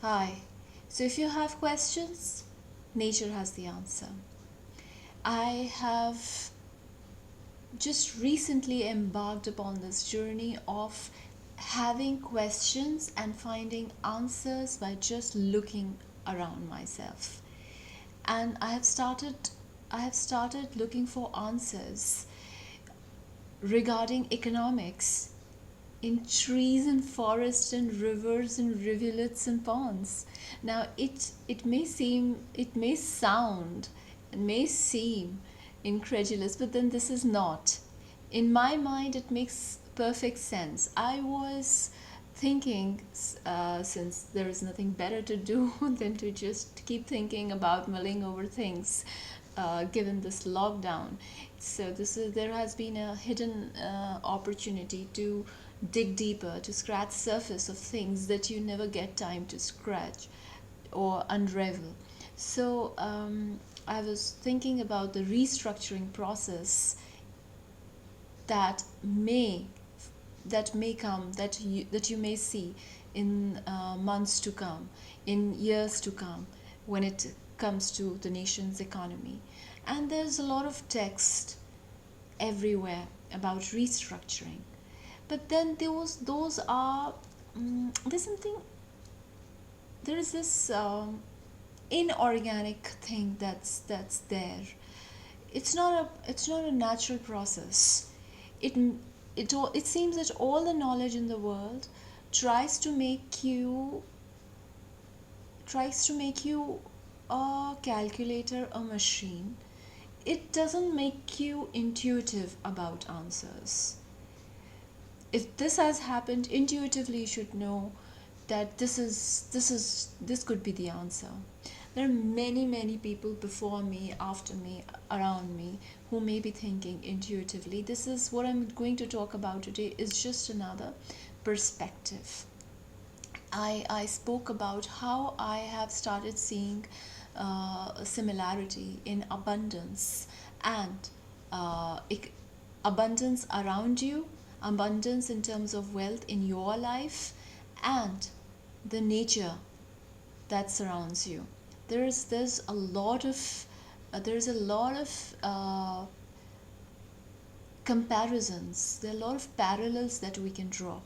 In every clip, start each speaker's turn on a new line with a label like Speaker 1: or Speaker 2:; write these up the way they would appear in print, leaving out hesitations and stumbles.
Speaker 1: Hi. So if you have questions, nature has the answer. I have just recently embarked upon this journey of having questions and finding answers by just looking around myself. And I have started looking for answers regarding economics in trees and forests and rivers and rivulets and ponds. Now it may seem incredulous, but then this is not. In my mind, it makes perfect sense. I was thinking, since there is nothing better to do than to just keep thinking about mulling over things, given this lockdown. So there has been a hidden opportunity to dig deeper, to scratch the surface of things that you never get time to scratch or unravel. So I was thinking about the restructuring process that may that you may see in months to come, in years to come, when it comes to the nation's economy. And there's a lot of text everywhere about restructuring, but then those are there's something there is this inorganic thing that's there. It's not a natural process. It it all it seems that all the knowledge in the world tries to make you tries to make you a calculator, a machine. It doesn't make you intuitive about answers. If this has happened, intuitively you should know that this could be the answer. There are many people before me, after me, around me, who may be thinking intuitively. This is what I'm going to talk about today, is just another perspective. I spoke about how I have started seeing a similarity in abundance and abundance around you, abundance in terms of wealth in your life, and the nature that surrounds you. There's a lot of comparisons. There are a lot of parallels that we can draw.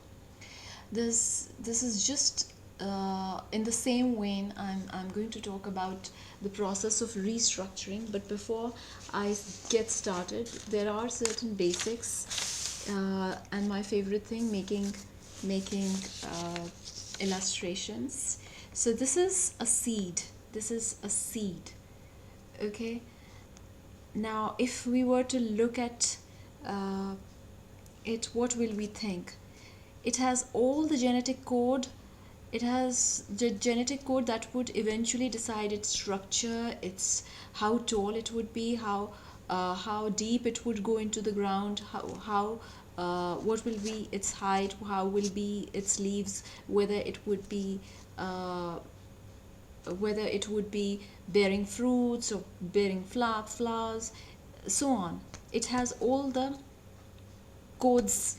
Speaker 1: This is just in the same vein. I'm going to talk about the process of restructuring, but before I get started, there are certain basics, and my favorite thing, making illustrations. So this is a seed. Okay. Now if we were to look at uh, it, what will we think? It has all the genetic code. It has the genetic code that would eventually decide its structure, its how tall it would be, how deep it would go into the ground, how what will be its height, how will be its leaves, uh, whether it would be bearing fruits or bearing flowers, so on. It has all the codes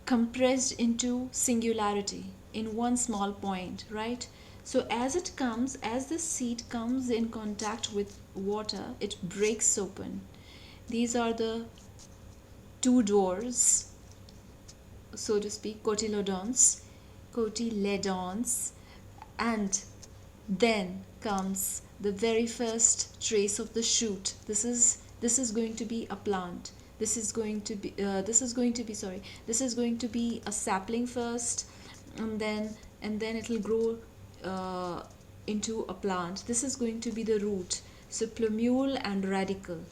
Speaker 1: compressed into singularity in one small point, right? So as the seed comes in contact with water, it breaks open. These are the two doors, so to speak, cotyledons, and then comes the very first trace of the shoot. This is going to be a plant. This is going to be a sapling first, and then it'll grow uh, into a plant. This is going to be the root. So plumule and radicle,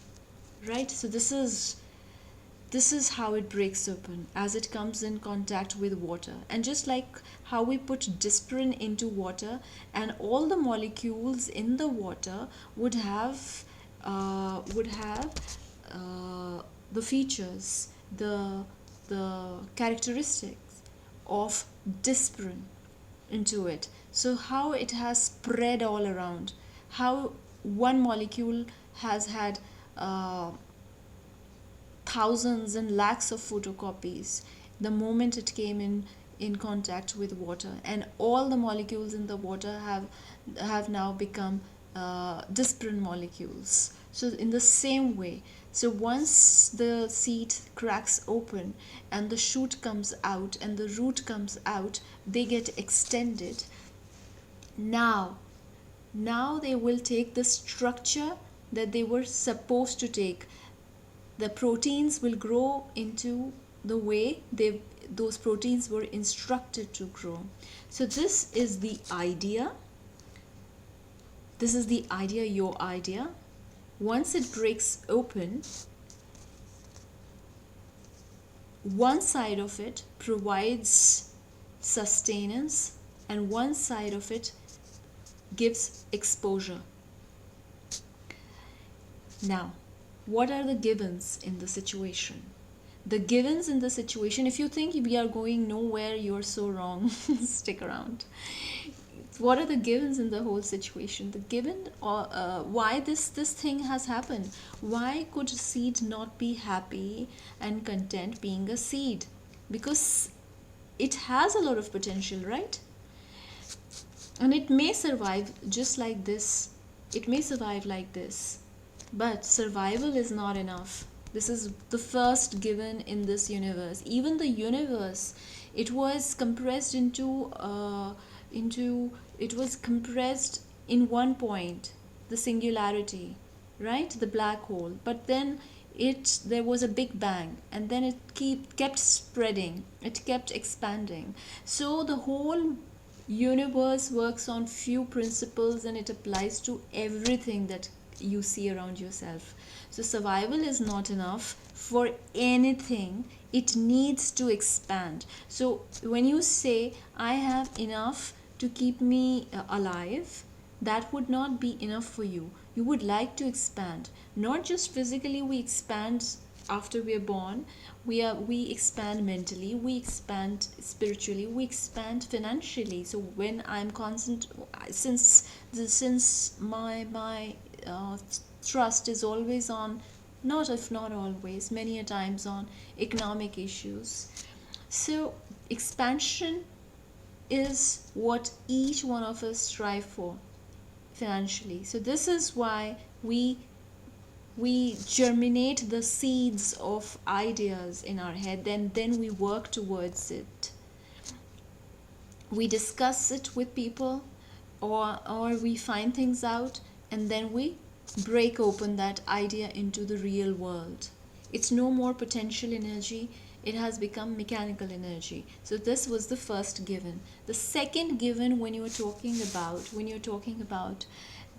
Speaker 1: right? So this is how it breaks open, as it comes in contact with water. And just like how we put dispersin into water, and all the molecules in the water would have the features, the characteristics of dispersin into it. So how it has spread all around, how one molecule has had thousands and lakhs of photocopies the moment it came in in contact with water, and all the molecules in the water have now become disparate molecules. So in the same way, so once the seed cracks open and the shoot comes out and the root comes out, they get extended. Now they will take the structure that they were supposed to take. The proteins will grow into the way those proteins were instructed to grow. So this is the idea. This is the idea, your idea. Once it breaks open, one side of it provides sustenance and one side of it gives exposure. Now, what are the givens in the situation? The givens in the situation, if you think we are going nowhere, you're so wrong. Stick around. What are the givens in the whole situation? The given, why this thing has happened? Why could a seed not be happy and content being a seed? Because it has a lot of potential, right? And it may survive just like this. It may survive like this. But survival is not enough. This is the first given in this universe. Even the universe, it was compressed it was compressed in one point, the singularity, right? The black hole. But then there was a big bang, and then it kept spreading, it kept expanding. So the whole universe works on few principles, and it applies to everything that you see around yourself. So survival is not enough for anything. It needs to expand. So when you say I have enough to keep me alive, that would not be enough for you. You would like to expand. Not just physically, we expand after we are born. We expand mentally, we expand spiritually, we expand financially. So when I'm constant, since my trust is always on, not if not always, many a times on economic issues. So expansion is what each one of us strive for financially. So this is why we germinate the seeds of ideas in our head, then we work towards it. We discuss it with people, or we find things out, and then we break open that idea into the real world. It's no more potential energy, it has become mechanical energy. So this was the first given. The second given, when you're talking about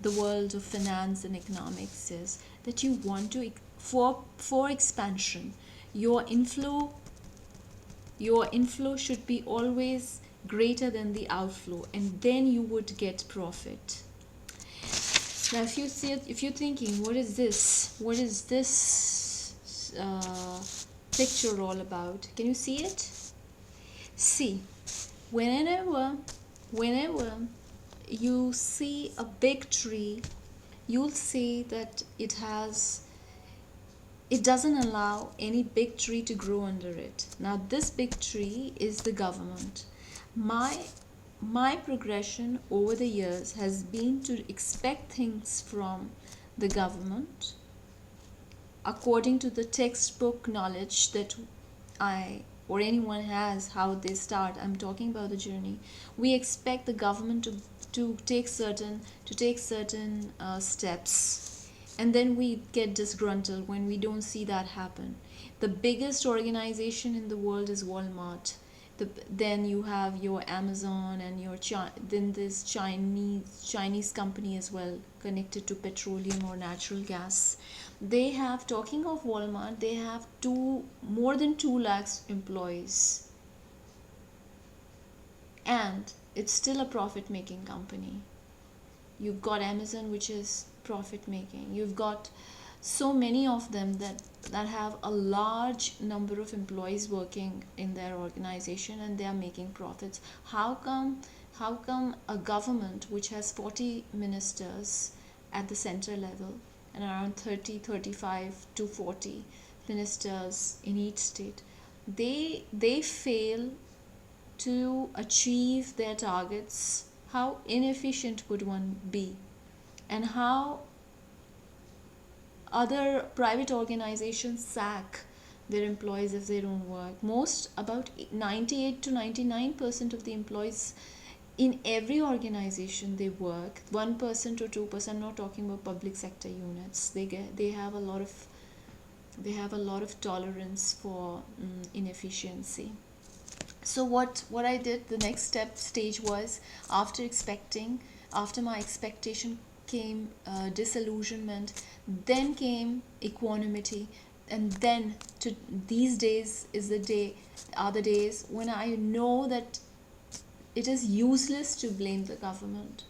Speaker 1: the world of finance and economics, is that you want to, for expansion, your inflow should be always greater than the outflow, and then you would get profit. Now if you're thinking, what is this picture all about? Can you see it? See, whenever you see a big tree, you'll see that it doesn't allow any big tree to grow under it. Now this big tree is the government. My progression over the years has been to expect things from the government according to the textbook knowledge that I or anyone has, how they start. I'm talking about the journey. We expect the government to take certain steps, and then we get disgruntled when we don't see that happen. The biggest organization in the world is Walmart. Then you have your Amazon, and then this Chinese company as well, connected to petroleum or natural gas. They have, talking of Walmart, they have more than 2 lakhs employees, and it's still a profit making company. You've got Amazon, which is profit making. You've got so many of them that have a large number of employees working in their organization, and they are making profits. How come a government which has 40 ministers at the center level and around 35 to 40 ministers in each state, they fail to achieve their targets, how inefficient would one be, and how other private organizations sack their employees if they don't work. About 98 to 99% of the employees in every organization, they work. 1% or 2%, I'm not talking about public sector units, they have a lot of tolerance for inefficiency. So what I did, the next stage was, after my expectation came disillusionment, then came equanimity, and then to these days are the days when I know that it is useless to blame the government,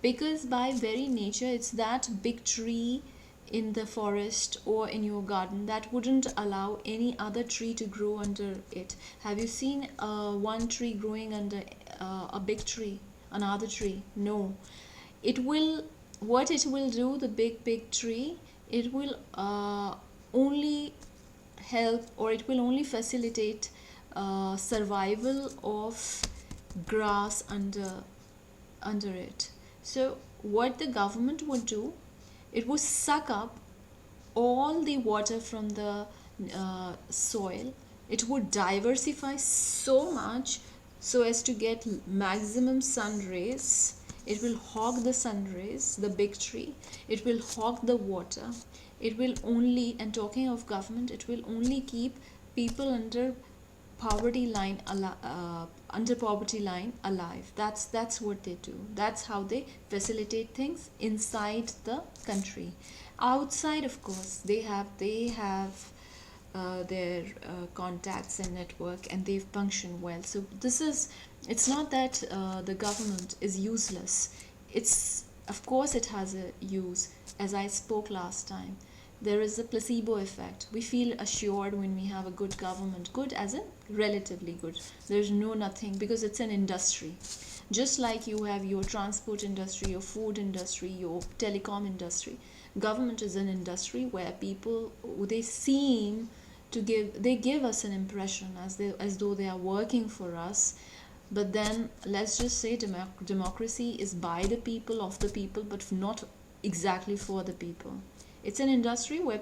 Speaker 1: because by very nature it's that big tree in the forest or in your garden that wouldn't allow any other tree to grow under it. Have you seen one tree growing under a big tree, another tree? No. What it will do, the big tree, it will only help, or it will only facilitate survival of grass under it. So what the government would do, it would suck up all the water from the soil. It would diversify so much so as to get maximum sun rays. It will hog the sun rays, the big tree. It will hog the water. It will only, and talking of government, it will only keep people under poverty line alive. That's what they do. That's how they facilitate things inside the country. Outside, of course, they have their contacts and network, and they function well. So it's not that the government is useless. Of course it has a use. As I spoke last time, there is a placebo effect. We feel assured when we have a good government, good as in relatively good. There's nothing, because it's an industry. Just like you have your transport industry, your food industry, your telecom industry, government is an industry where people, they give us an impression as though they are working for us. But then let's just say democracy is by the people, of the people, but not exactly for the people. It's an industry where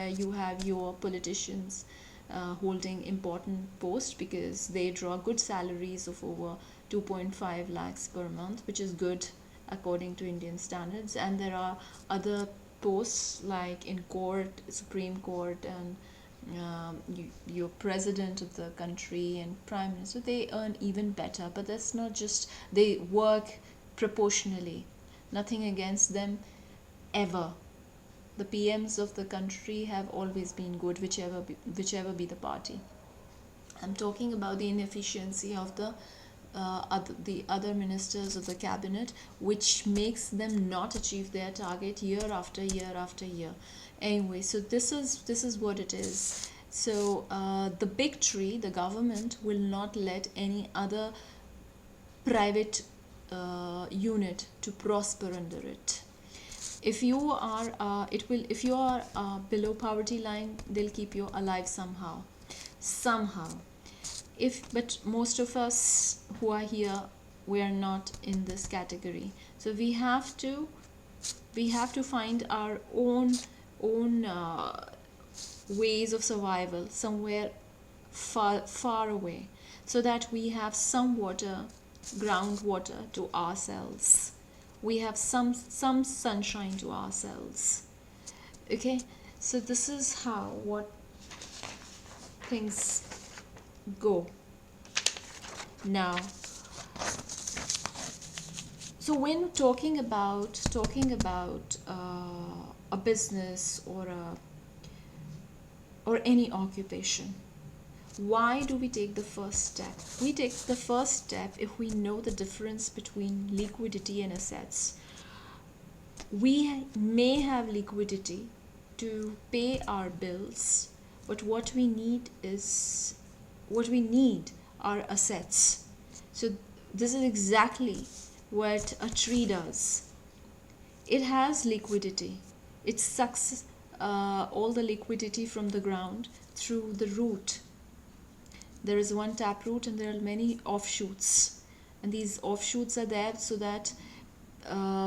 Speaker 1: you have your politicians holding important posts, because they draw good salaries of over 2.5 lakhs per month, which is good according to Indian standards. And there are other posts like in court, Supreme Court, and your president of the country and prime minister. They earn even better, but that's not just, they work proportionally. Nothing against them ever. The PMs of the country have always been good, whichever be the party. I'm talking about the inefficiency of the other ministers of the cabinet, which makes them not achieve their target year after year after year. Anyway, so this is what it is. So the big tree, the government, will not let any other private unit to prosper under it. If you are below poverty line, they'll keep you alive somehow. But most of us who are here, we are not in this category. So we have to find our own ways of survival somewhere far away, so that we have some water, groundwater to ourselves. We have some sunshine to ourselves. Okay, so this is what things go now. So when talking about a business or any occupation, why do we take the first step? We take the first step if we know the difference between liquidity and assets. We may have liquidity to pay our bills, but what we need are assets. So this is exactly what a tree does. It has liquidity. It sucks all the liquidity from the ground through the root. there is one taproot and there are many offshoots, and these offshoots are there so that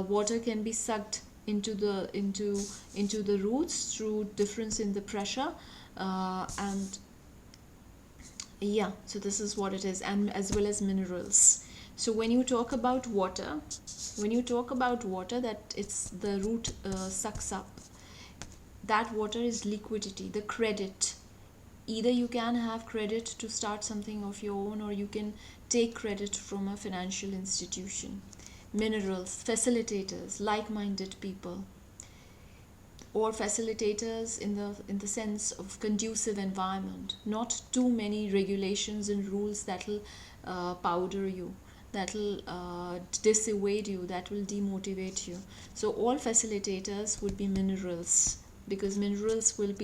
Speaker 1: water can be sucked into the roots through difference in the pressure, and yeah, so this is what it is, and as well as minerals. So when you talk about water, that it's the root sucks up, that water is liquidity, the credit. Either you can have credit to start something of your own, or you can take credit from a financial institution. Minerals, facilitators, like-minded people, or facilitators in the sense of conducive environment, not too many regulations and rules that will powder you, that will dissuade you, that will demotivate you. So all facilitators would be minerals, because minerals will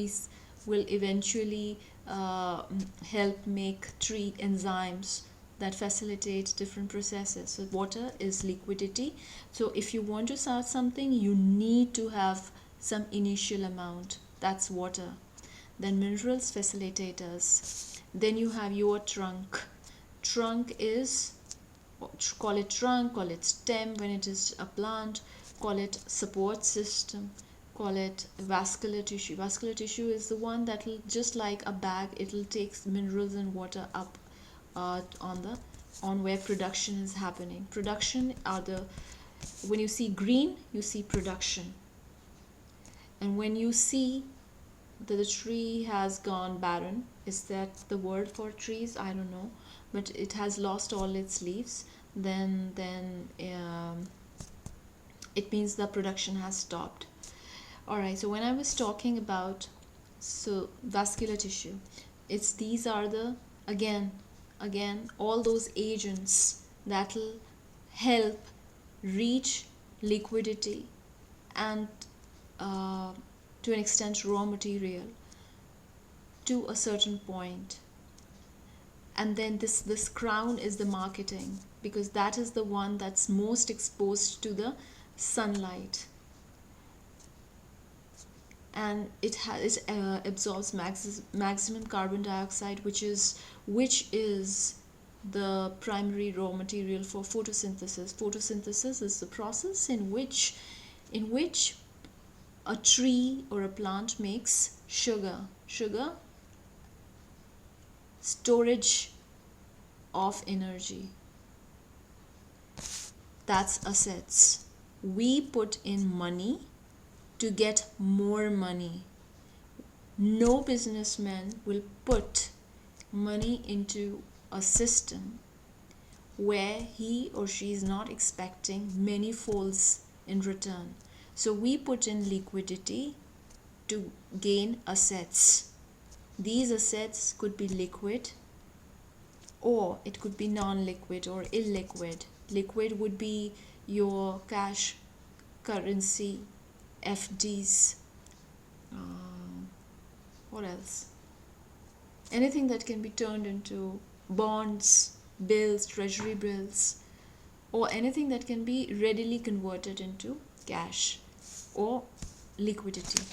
Speaker 1: eventually help make tree enzymes that facilitate different processes. So water is liquidity. So if you want to start something, you need to have some initial amount. That's water. Then minerals, facilitators. Then you have your trunk. Trunk is, call it trunk, call it stem when it is a plant, call it support system, call it vascular tissue. Vascular tissue is the one that will, just like a bag, it will take minerals and water up on where production is happening. Production are the, when you see green, you see production. And when you see that the tree has gone barren, is that the word for trees? I don't know, but it has lost all its leaves, then it means the production has stopped. Alright, so when I was talking about vascular tissue, these are the again all those agents that will help reach liquidity and to an extent raw material to a certain point. And then this crown is the marketing, because that is the one that's most exposed to the sunlight, and it absorbs maximum carbon dioxide, which is the primary raw material for photosynthesis. Photosynthesis is the process in which a tree or a plant makes sugar, storage of energy. That's assets. We put in money to get more money. No businessman will put money into a system where he or she is not expecting many folds in return. So we put in liquidity to gain assets. These assets could be liquid, or it could be non-liquid or illiquid. Liquid would be your cash, currency, FDs, what else? Anything that can be turned into bonds, bills, treasury bills, or anything that can be readily converted into cash or liquidity.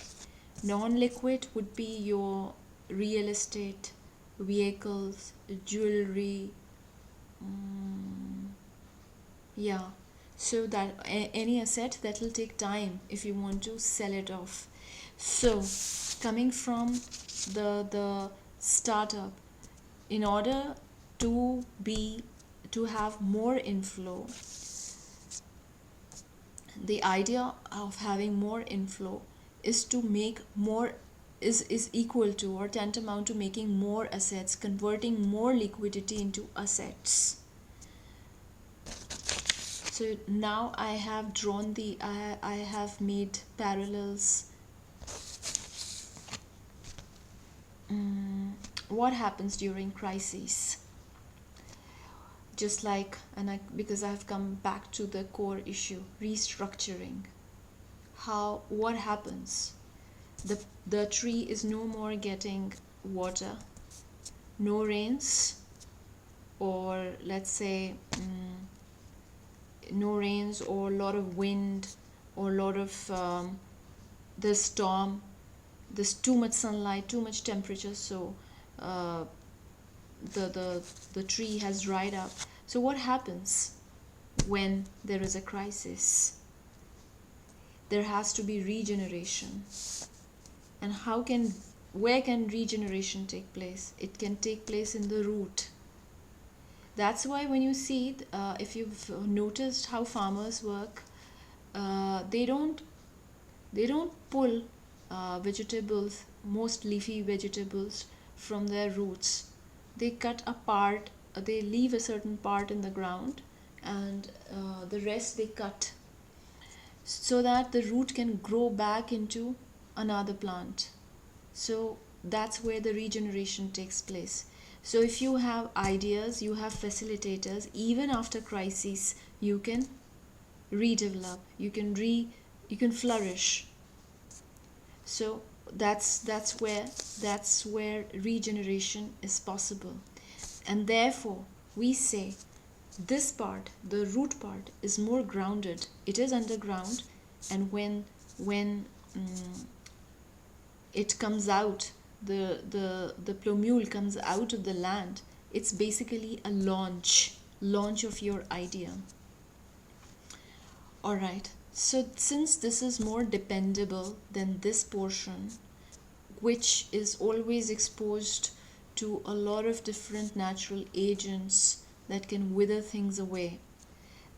Speaker 1: Non-liquid would be your real estate, vehicles, jewelry, so that any asset that will take time if you want to sell it off. So coming from the startup, in order to have more inflow, the idea of having more inflow is to make more, is equal to or tantamount to making more assets, converting more liquidity into assets. So now I have drawn I have made parallels. What happens during crises? Just like, because I've come back to the core issue, restructuring. What happens? The tree is no more getting water, no rains, or let's say no rains, or a lot of wind, or a lot of the storm, there's too much sunlight, too much temperature, so the tree has dried up. So what happens when there is a crisis? There has to be regeneration. And where can regeneration take place? It can take place in the root. That's why when you see, if you've noticed how farmers work, they don't pull vegetables, most leafy vegetables, from their roots. They cut a part, they leave a certain part in the ground, and the rest they cut so that the root can grow back into another plant. So that's where the regeneration takes place. So if you have ideas, you have facilitators, even after crises, you can redevelop, you can flourish. So that's where regeneration is possible. And therefore we say this part, the root part, is more grounded. It is underground, and when it comes out, the plumule comes out of the land, it's basically a launch of your idea. All right. So since this is more dependable than this portion, which is always exposed to a lot of different natural agents that can wither things away,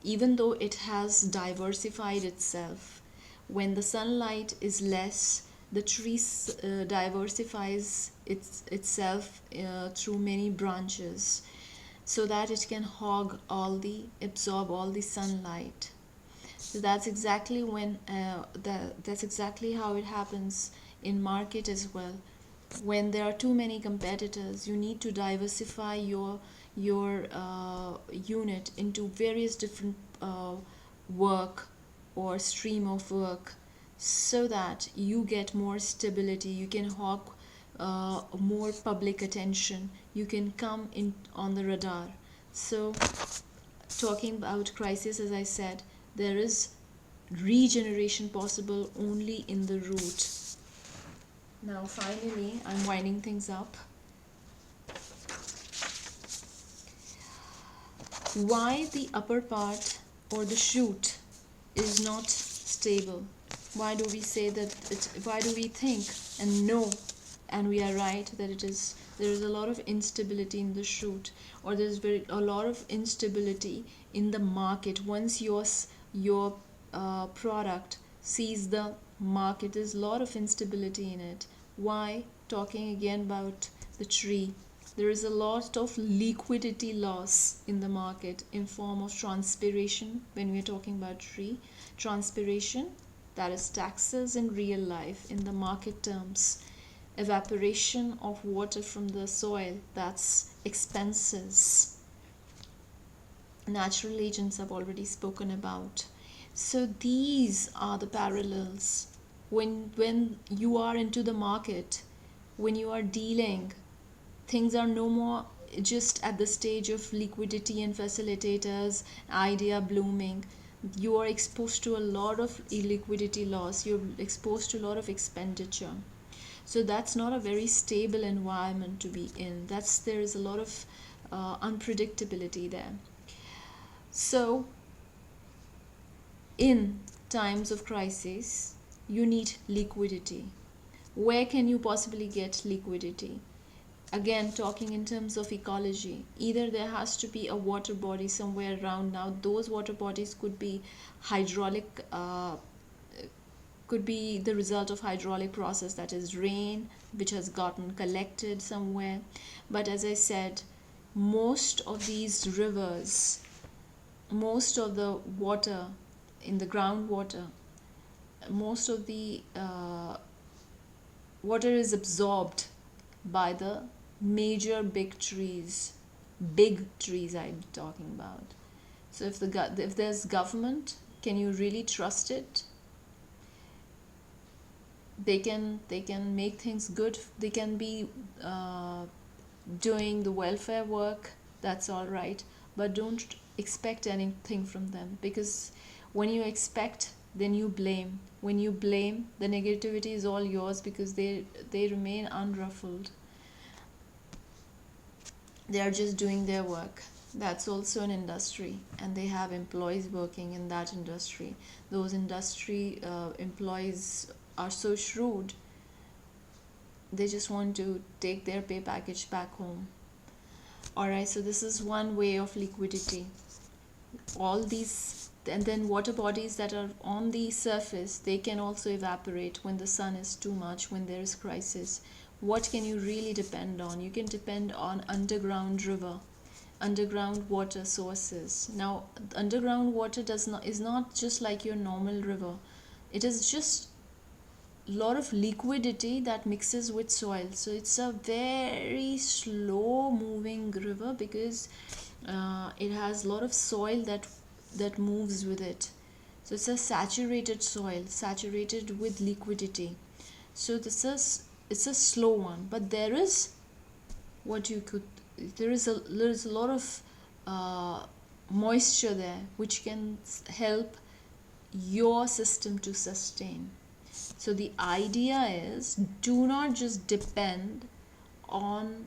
Speaker 1: even though it has diversified itself, when the sunlight is less, the tree diversifies itself through many branches so that it can absorb all the sunlight. So that's exactly that's exactly how it happens in market as well. When there are too many competitors, you need to diversify your unit into various different work or stream of work, so that you get more stability, you can hawk more public attention, you can come in on the radar. So talking about crisis, as I said, there is regeneration possible only in the root. Now finally, I'm winding things up. Why the upper part or the shoot is not stable? Why do we say that why do we think and know, and we are right, that there is a lot of instability in the shoot, or there's a lot of instability in the market? Once your product sees the market, there's a lot of instability in it. Why? Talking again about the tree, there is a lot of liquidity loss in the market in form of transpiration. When we're talking about tree, transpiration, that is taxes in real life in the market terms. Evaporation of water from the soil, that's expenses. Natural agents I've already spoken about. So these are the parallels. When you are into the market, when you are dealing, things are no more just at the stage of liquidity and facilitators, idea blooming. You are exposed to a lot of illiquidity loss, you're exposed to a lot of expenditure. So that's not a very stable environment to be in. There is a lot of unpredictability there. So in times of crisis, you need liquidity. Where can you possibly get liquidity? Again, talking in terms of ecology, either there has to be a water body somewhere around. Now those water bodies could be hydraulic, could be the result of hydraulic process, that is rain which has gotten collected somewhere. But as I said, most of these rivers, most of the water in the groundwater, most of the water is absorbed by the major big trees I'm talking about. So if there's government, can you really trust it? They can make things good, they can be doing the welfare work, that's all right, but don't expect anything from them, because when you expect, then you blame. When you blame, the negativity is all yours, because they remain unruffled. They are just doing their work. That's also an industry, and they have employees working in that industry. Those industry employees are so shrewd, they just want to take their pay package back home. Alright, so this is one way of liquidity. All these, and then water bodies that are on the surface, they can also evaporate when the sun is too much, when there is crisis. What can you really depend on? You can depend on underground river, underground water sources. Now underground water is not just like your normal river. It is just lot of liquidity that mixes with soil, so it's a very slow moving river because it has a lot of soil that moves with it. So it's a saturated soil, saturated with liquidity. So this is, it's a slow one, but there is what you could, there's a lot of moisture there which can help your system to sustain. So the idea is, do not just depend on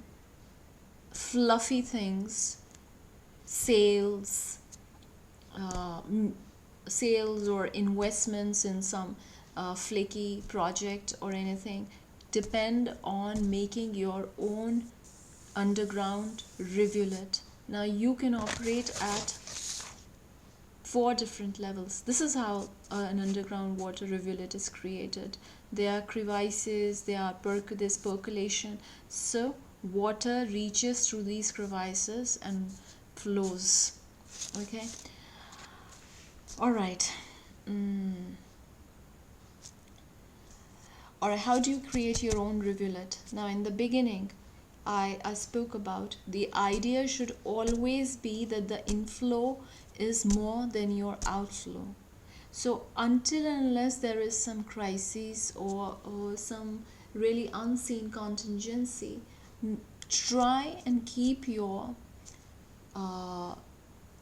Speaker 1: fluffy things, sales, uh, sales or investments in some flaky project or anything. Depend on making your own underground rivulet. Now you can operate at 4 different levels. This is how an underground water rivulet is created. There are crevices, there's percolation. So water reaches through these crevices and flows. Okay. All right. Or how do you create your own rivulet? Now in the beginning, I spoke about the idea should always be that the inflow is more than your outflow. So until and unless there is some crisis or some really unseen contingency, try and keep your uh,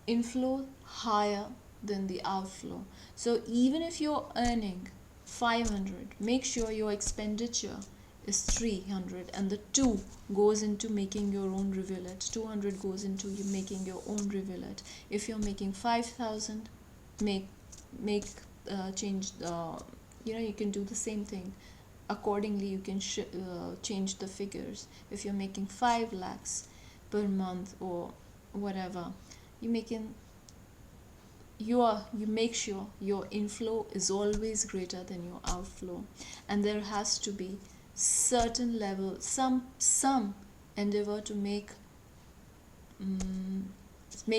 Speaker 1: inflow higher than the outflow. So even if you're earning 500, make sure your expenditure is 300 and the 2 goes into making your own rivulet. 200 goes into you making your own rivulet. If you're making 5,000, make change you can do the same thing. Accordingly you can change the figures. If you're making 5 lakhs per month or whatever, you make sure your inflow is always greater than your outflow, and there has to be certain level, some endeavor to make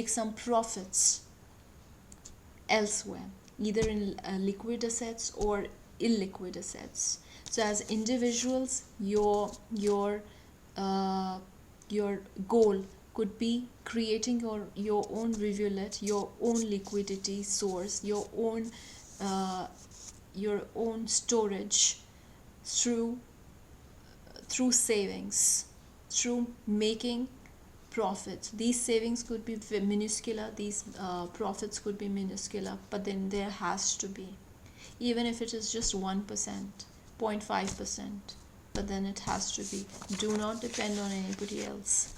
Speaker 1: some profits elsewhere, either in liquid assets or illiquid assets. So as individuals, your goal could be creating your own rivulet, your own liquidity source, your own storage through savings, through making profits. These savings could be minuscule, these profits could be minuscule, but then there has to be, even if it is just 1%, 0.5%, but then it has to be. Do not depend on anybody else.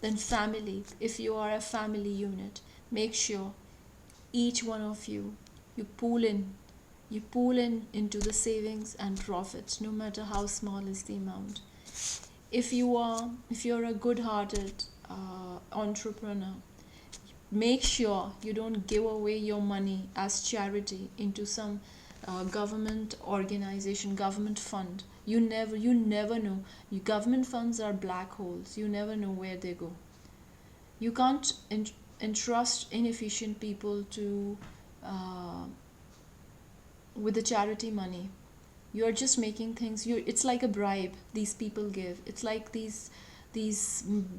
Speaker 1: Then family, if you are a family unit, make sure each one of you pull in into the savings and profits, no matter how small is the amount. If you're a good-hearted entrepreneur, make sure you don't give away your money as charity into some government organization, government fund. You never know. Government funds are black holes. You never know where they go. You can't entrust inefficient people to with the charity money. You're just making things, it's like a bribe these people give. It's like these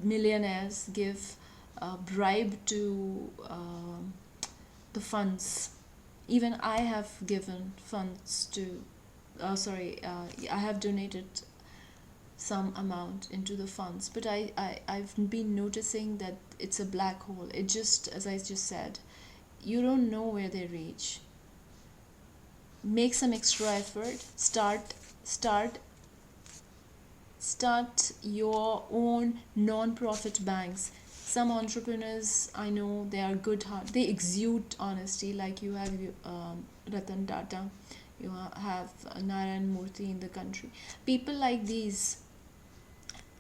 Speaker 1: millionaires give a bribe to the funds. Even I have given funds to I have donated some amount into the funds, but I've been noticing that it's a black hole. It just, as I just said, you don't know where they reach. Make some extra effort. Start start your own non-profit banks. Some entrepreneurs I know, they are good heart, they exude honesty, like you have Ratan Tata, you have Narayan Murthy in the country. People like these,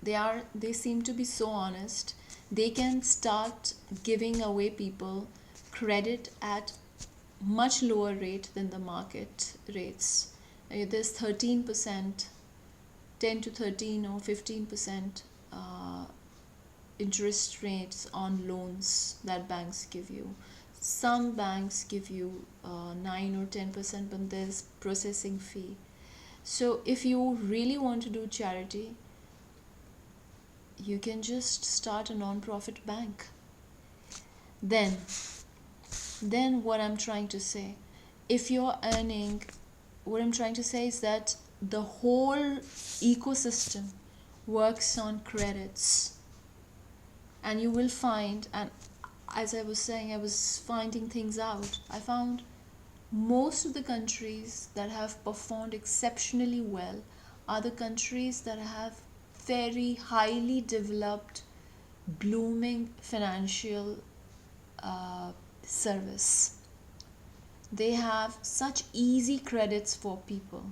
Speaker 1: they seem to be so honest. They can start giving away people credit at much lower rate than the market rates. There's 13%, 10 to 13 or 15% interest rates on loans that banks give you. Some banks give you 9 or 10%, but there's processing fee. So if you really want to do charity, you can just start a non-profit bank. Then what I'm trying to say, if you're earning, what I'm trying to say is that the whole ecosystem works on credits, and you will find, and as I was saying, I was finding things out. I found most of the countries that have performed exceptionally well are the countries that have very highly developed, blooming financial service. They have such easy credits for people.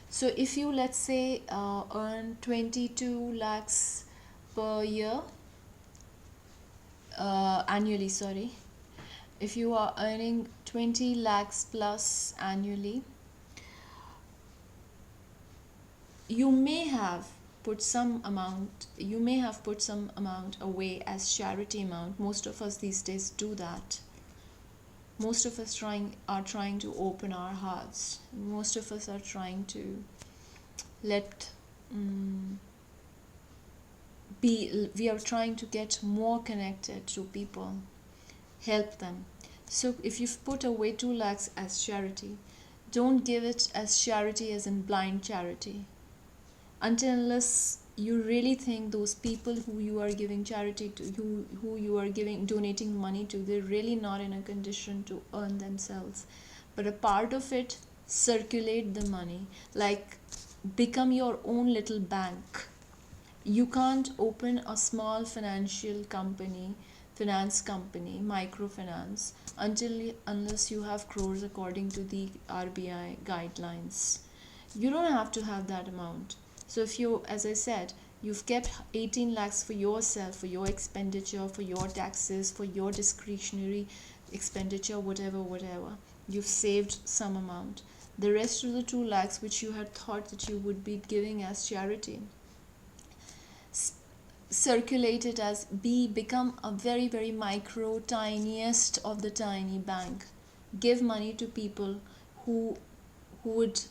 Speaker 1: So if you, let's say, earn 22 lakhs per year, annually, sorry, if you are earning 20 lakhs plus annually, you may have put some amount away as charity amount. Most of us these days do that. Most of us are trying to open our hearts. Most of us are trying to let we are trying to get more connected to people, help them. So if you've put away 2 lakhs as charity, don't give it as charity as in blind charity, until unless you really think those people who you are giving charity to, who you are donating money to, they're really not in a condition to earn themselves. But a part of it, circulate the money, like become your own little bank. You can't open a small finance company, microfinance, unless you have crores according to the RBI guidelines. You don't have to have that amount. So if you, as I said, you've kept 18 lakhs for yourself, for your expenditure, for your taxes, for your discretionary expenditure, whatever, you've saved some amount. The rest of the 2 lakhs which you had thought that you would be giving as charity, circulate it as become a very, very micro, tiniest of the tiny bank. Give money to people who would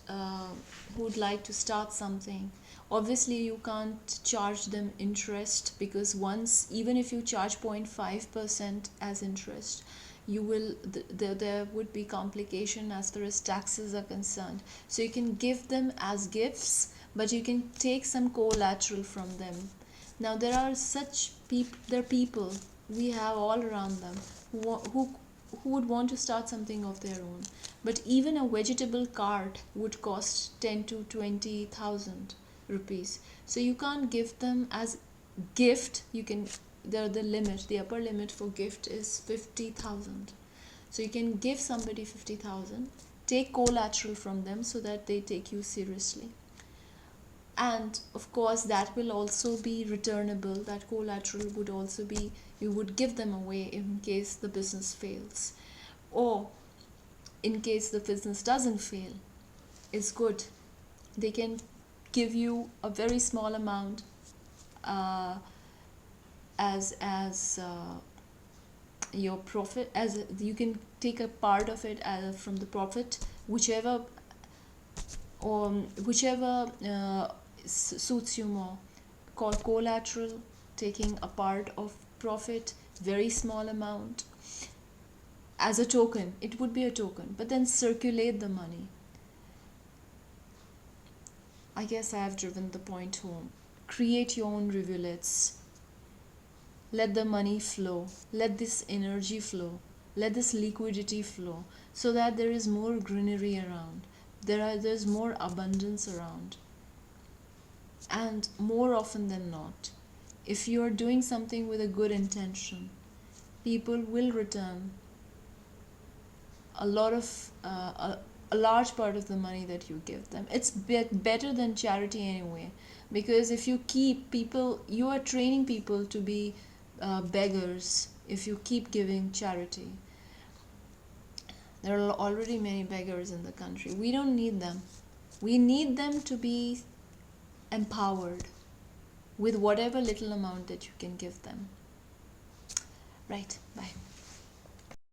Speaker 1: like to start something. Obviously you can't charge them interest, because once, even if you charge 0.5% as interest, you will there would be complication as far as taxes are concerned. So you can give them as gifts, but you can take some collateral from them. Now there are people we have all around them who would want to start something of their own, but even a vegetable cart would cost 10 to 20,000 rupees. So you can't give them as gift. You can, the upper limit for gift is 50,000. So you can give somebody 50,000, take collateral from them so that they take you seriously. And of course that will also be returnable. That collateral would also be, you would give them away in case the business fails, or in case the business doesn't fail. It's good. They can give you a very small amount as your profit, as you can take a part of it from the profit, whichever suits you more. Called collateral, taking a part of profit, very small amount, as a token. It would be a token, but then circulate the money. I guess I have driven the point home. Create your own rivulets. Let the money flow. Let this energy flow. Let this liquidity flow, so that there is more greenery around. There's more abundance around. And more often than not, if you're doing something with a good intention, people will return a lot of a large part of the money that you give them. It's better than charity anyway, because if you keep people, you are training people to be beggars. If you keep giving charity, there are already many beggars in the country. We don't need them. We need them to be empowered with whatever little amount that you can give them. Right, bye.